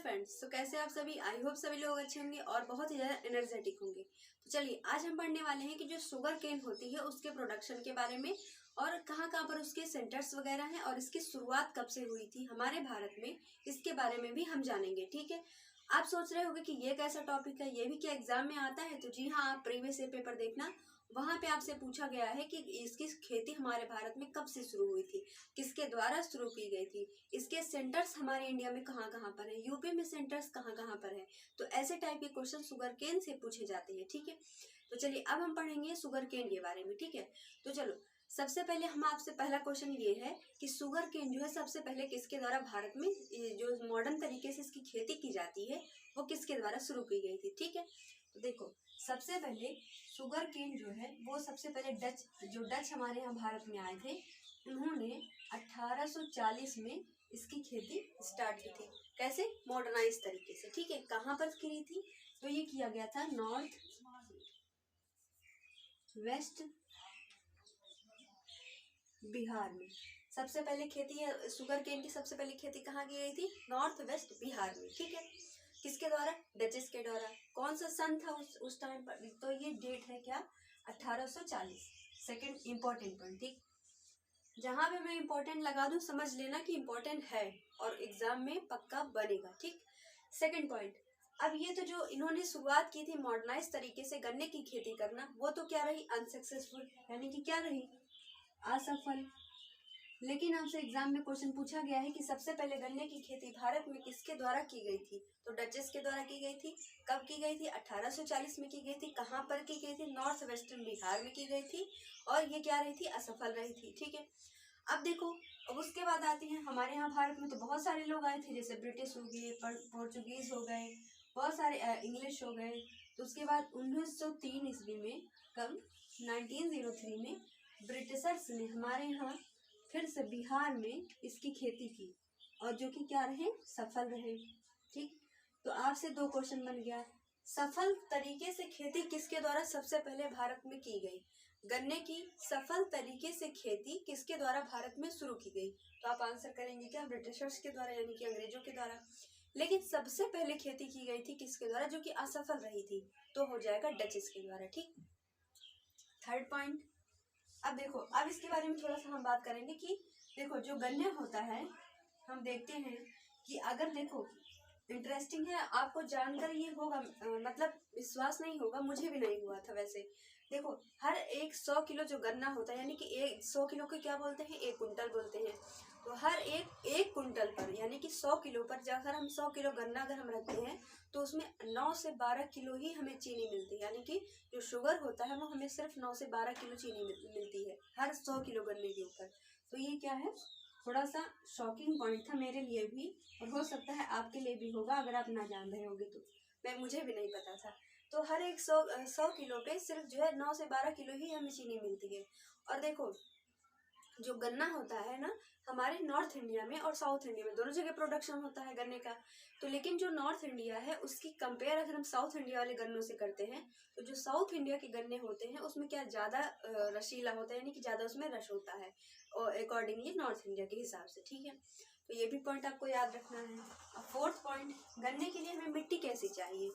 Friends, तो कैसे आप सभी। आई होप सभी लोग अच्छे होंगे और बहुत ही ज़्यादा एनर्जेटिक होंगे। तो चलिए आज हम पढ़ने वाले हैं कि जो शुगर केन होती है उसके प्रोडक्शन के बारे में और कहाँ कहाँ पर उसके सेंटर्स वगैरह हैं और इसकी शुरुआत कब से हुई थी हमारे भारत में, इसके बारे में भी हम जानेंगे। ठीक है। आप सोच रहे होंगे कि ये कैसा टॉपिक है, ये भी क्या एग्जाम में आता है। तो जी हाँ, आप प्रीवियस ईयर पेपर देखना, वहां पे आपसे पूछा गया है कि इसकी खेती हमारे भारत में कब से शुरू हुई थी, किसके द्वारा शुरू की गई थी, इसके सेंटर्स हमारे इंडिया में कहाँ कहाँ पर है, यूपी में सेंटर्स कहाँ कहाँ पर है। तो ऐसे टाइप के क्वेश्चन शुगर केन से पूछे जाते हैं। ठीक है। तो चलिए अब हम पढ़ेंगे शुगर केन के बारे में। ठीक है। तो चलो सबसे पहले हम आपसे पहला क्वेश्चन ये है कि शुगर केन जो है सबसे पहले किसके द्वारा भारत में जो मॉडर्न तरीके से इसकी खेती की जाती है वो किसके द्वारा शुरू की गई थी। ठीक है। तो देखो सबसे पहले शुगर केन जो है वो सबसे पहले डच हमारे यहाँ भारत में आए थे, उन्होंने 1840 में इसकी खेती स्टार्ट की थी। कैसे? मॉडर्नाइज तरीके से। ठीक है। कहाँ पर की थी? तो ये किया गया था नॉर्थ वेस्ट बिहार में। सबसे पहले खेती है शुगर केन की, सबसे पहले खेती कहाँ की गई थी? नॉर्थ वेस्ट बिहार में। ठीक है। किसके द्वारा? डचेस के द्वारा। कौन सा सन था उस टाइम पर? तो ये डेट है क्या? 1840। Second important point. ठीक, जहां पे मैं इंपॉर्टेंट लगा दूं समझ लेना कि इंपॉर्टेंट है और एग्जाम में पक्का बनेगा। ठीक। सेकंड पॉइंट, अब ये तो जो इन्होंने शुरुआत की थी मॉडर्नाइज तरीके से गन्ने की खेती करना, वो तो क्या रही? अनसक्सेसफुल, यानी कि क्या रही? असफल। लेकिन हमसे एग्जाम में क्वेश्चन पूछा गया है कि सबसे पहले गन्ने की खेती भारत में किसके द्वारा की गई थी? तो डचेस के द्वारा की गई थी। कब की गई थी? 1840 में की गई थी। कहाँ पर की गई थी? नॉर्थ वेस्टर्न बिहार में की गई थी और ये क्या रही थी? असफल रही थी। ठीक है। अब देखो, अब उसके बाद आती हैं हमारे यहाँ भारत में तो बहुत सारे लोग आए थे, जैसे ब्रिटिश हो गए, पोर्चुगीज हो गए, बहुत सारे इंग्लिश हो गए। तो उसके बाद 1903 ईस्वी में, कब? 1903 में ब्रिटिशर्स ने हमारे यहाँ फिर से बिहार में इसकी खेती की और जो कि क्या रहे? सफल रहे। ठीक। तो आपसे दो क्वेश्चन बन गया। सफल तरीके से खेती किसके द्वारा सबसे पहले भारत में की गई? गन्ने की सफल तरीके से खेती किसके द्वारा भारत में शुरू की गई? तो आप आंसर करेंगे क्या? ब्रिटिशर्स के द्वारा, यानी कि अंग्रेजों के द्वारा। लेकिन सबसे पहले खेती की गई थी किसके द्वारा, जो कि असफल रही थी? तो हो जाएगा डचेस के द्वारा। ठीक। थर्ड पॉइंट, अब देखो, अब इसके बारे में थोड़ा सा हम बात करेंगे कि देखो जो गन्ने होता है, हम देखते हैं कि अगर देखो इंटरेस्टिंग है, आपको जानकर ये होगा मतलब विश्वास नहीं होगा, मुझे भी नहीं हुआ था वैसे। देखो हर एक 100 किलो जो गन्ना होता है, यानी कि 100 किलो को क्या बोलते हैं? 1 कुंटल बोलते हैं। तो हर एक कुंटल पर, यानी कि 100 किलो पर जाकर हम 100 किलो गन्ना अगर हम रखते हैं तो उसमें 9 से 12 किलो ही हमें चीनी मिलती है। यानी कि जो शुगर होता है वो हमें सिर्फ 9 से 12 किलो चीनी मिलती है हर 100 किलो गन्ने के ऊपर। तो ये क्या है? थोड़ा सा शॉकिंग पॉइंट था मेरे लिए भी, और हो सकता है आपके लिए भी होगा अगर आप ना जान रहे होगे तो। मुझे भी नहीं पता था। तो हर एक 100 किलो पे सिर्फ जो है 9 से 12 किलो ही हमें चीनी मिलती है। और देखो जो गन्ना होता है ना, हमारे नॉर्थ इंडिया में और साउथ इंडिया में दोनों जगह प्रोडक्शन होता है गन्ने का। तो लेकिन जो नॉर्थ इंडिया है उसकी कंपेयर अगर हम साउथ इंडिया वाले गन्नों से करते हैं, तो जो साउथ इंडिया के गन्ने होते हैं उसमें क्या ज़्यादा रसीला होता है, यानी कि ज़्यादा उसमें रस होता है और अकॉर्डिंगली नॉर्थ इंडिया के हिसाब से। ठीक है। तो ये भी पॉइंट आपको याद रखना है। अब फोर्थ पॉइंट, गन्ने के लिए हमें मिट्टी कैसी चाहिए?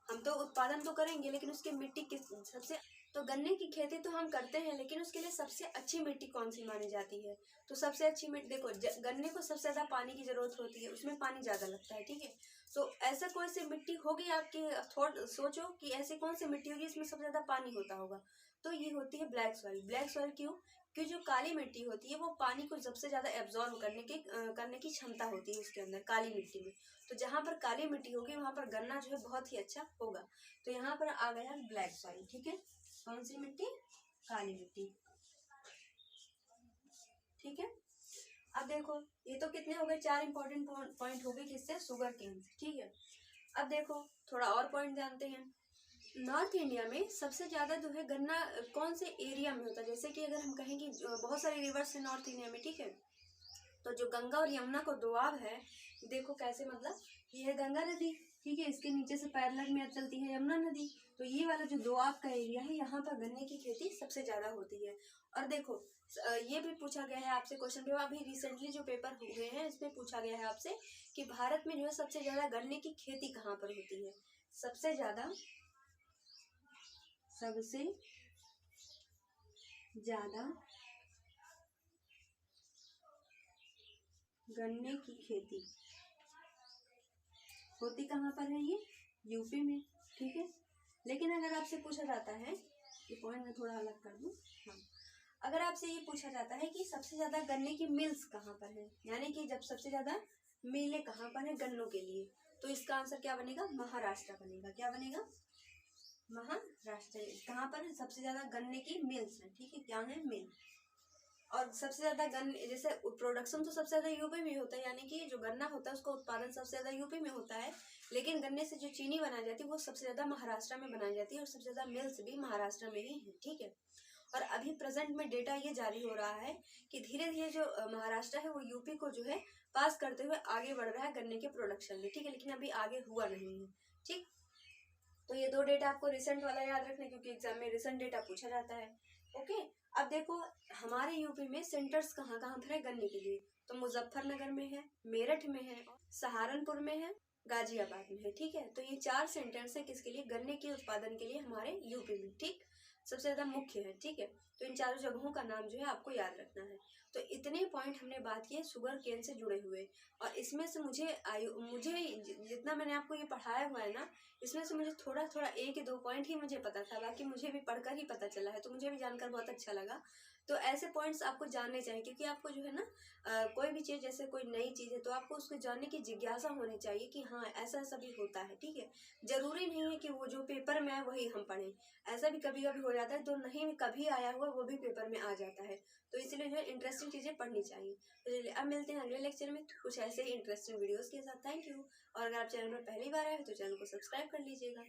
हम तो उत्पादन तो करेंगे लेकिन उसकी मिट्टी किस सबसे, तो गन्ने की खेती तो हम करते हैं लेकिन उसके लिए सबसे अच्छी मिट्टी कौन सी मानी जाती है? तो सबसे अच्छी मिट्टी देखो, गन्ने को सबसे ज्यादा पानी की जरूरत होती है, उसमें पानी ज्यादा लगता है। ठीक है। तो ऐसा कौन सी मिट्टी होगी आपकी, थोड़ा सोचो कि ऐसी कौन सी मिट्टी होगी इसमें सबसे ज्यादा पानी होता होगा? तो ये होती है ब्लैक सॉइल। ब्लैक सॉइल क्यों? क्योंकि जो काली मिट्टी होती है वो पानी को सबसे ज्यादा एब्जॉर्ब करने की क्षमता होती है उसके अंदर, काली मिट्टी में। तो जहाँ पर काली मिट्टी होगी वहां पर गन्ना जो है बहुत ही अच्छा होगा। तो यहाँ पर आ गया ब्लैक सॉइल। ठीक है। कौन सी मिट्टी? काली मिट्टी। ठीक है। अब देखो ये तो कितने हो गए? 4 इंपॉर्टेंट पॉइंट हो गए किससे? शुगर केन से। ठीक है। अब देखो थोड़ा और पॉइंट जानते हैं। नॉर्थ इंडिया में सबसे ज्यादा जो है गन्ना कौन से एरिया में होता है? जैसे कि अगर हम कहें कि बहुत सारे रिवर्स है नॉर्थ इंडिया में। ठीक है। तो जो गंगा और यमुना को दोआब है, देखो कैसे, मतलब ये है गंगा नदी, ठीक है। इसके नीचे से पैरेलल में चलती है यमुना नदी। तो ये वाला जो दोआब का एरिया है, यहाँ पर गन्ने की खेती सबसे ज्यादा होती है। और देखो ये भी पूछा गया है आपसे क्वेश्चन पेपर, अभी रिसेंटली जो पेपर हुए हैं इसमें पूछा गया है आपसे कि भारत में जो है सबसे ज्यादा गन्ने की खेती कहाँ पर होती है। सबसे ज्यादा गन्ने की खेती होती कहाँ पर है? ये यूपी में, ठीक है। लेकिन अगर आपसे पूछा जाता है, ये पॉइंट मैं थोड़ा अलग कर दूं, हाँ, अगर आपसे ये पूछा जाता है कि सबसे ज्यादा गन्ने की मिल्स कहाँ पर है, यानी कि जब सबसे ज्यादा मिलें कहाँ पर है गन्नों के लिए, तो इसका आंसर क्या बनेगा? महाराष्ट्र बनेगा। क्या बनेगा? महाराष्ट्र। कहाँ पर है सबसे ज्यादा गन्ने की मिल्स है, ठीक है, क्या है? मिल। और सबसे ज्यादा गन्ने, जैसे प्रोडक्शन तो सबसे ज्यादा यूपी में होता है, यानी कि जो गन्ना होता है उसका उत्पादन सबसे ज्यादा यूपी में होता है, लेकिन गन्ने से जो चीनी बनाई जाती है वो सबसे ज्यादा महाराष्ट्र में बनाई जाती है, और सबसे ज्यादा मिल्स भी महाराष्ट्र में ही है, ठीक है। और अभी प्रेजेंट में डेटा ये जारी हो रहा है कि धीरे धीरे जो महाराष्ट्र है वो यूपी को जो है पास करते हुए आगे बढ़ रहा है गन्ने के प्रोडक्शन में, ठीक है, लेकिन अभी आगे हुआ नहीं है, ठीक। तो ये दो डेटा आपको रिसेंट वाला याद रखना, क्योंकि एग्जाम में रिसेंट डेटा पूछा जाता है। ओके, अब देखो हमारे यूपी में सेंटर्स कहाँ कहाँ पर है गन्ने के लिए, तो मुजफ्फरनगर में है, मेरठ में है, सहारनपुर में है, गाजियाबाद में है, ठीक है। तो ये 4 सेंटर्स है किसके लिए? गन्ने के उत्पादन के लिए हमारे यूपी में, ठीक, सबसे ज्यादा मुख्य है, ठीक है। तो इन चारों जगहों का नाम जो है आपको याद रखना है। तो इतने पॉइंट हमने बात किए शुगर केन से जुड़े हुए, और इसमें से मुझे जितना मैंने आपको ये पढ़ाया हुआ है ना, इसमें से मुझे थोड़ा थोड़ा 1 या 2 पॉइंट ही मुझे पता था, बाकी मुझे भी पढ़कर ही पता चला है, तो मुझे भी जानकर बहुत अच्छा लगा। तो ऐसे पॉइंट्स आपको जानने चाहिए, क्योंकि आपको जो है ना कोई भी चीज़, जैसे कोई नई चीज़ है तो आपको उसको जानने की जिज्ञासा होनी चाहिए कि हाँ ऐसा ऐसा भी होता है, ठीक है। जरूरी नहीं है कि वो जो पेपर में आए वही हम पढ़ें, ऐसा भी कभी कभी हो जाता है, तो नहीं कभी आया हुआ वो भी पेपर में आ जाता है। तो इसलिए जो है इंटरेस्टिंग चीज़ें पढ़नी चाहिए। तो चलिए अब मिलते हैं अगले लेक्चर में कुछ ऐसे ही इंटरेस्टिंग वीडियोज़ के साथ। Thank you. और अगर आप चैनल पर पहली बार आए तो चैनल को सब्सक्राइब कर लीजिएगा।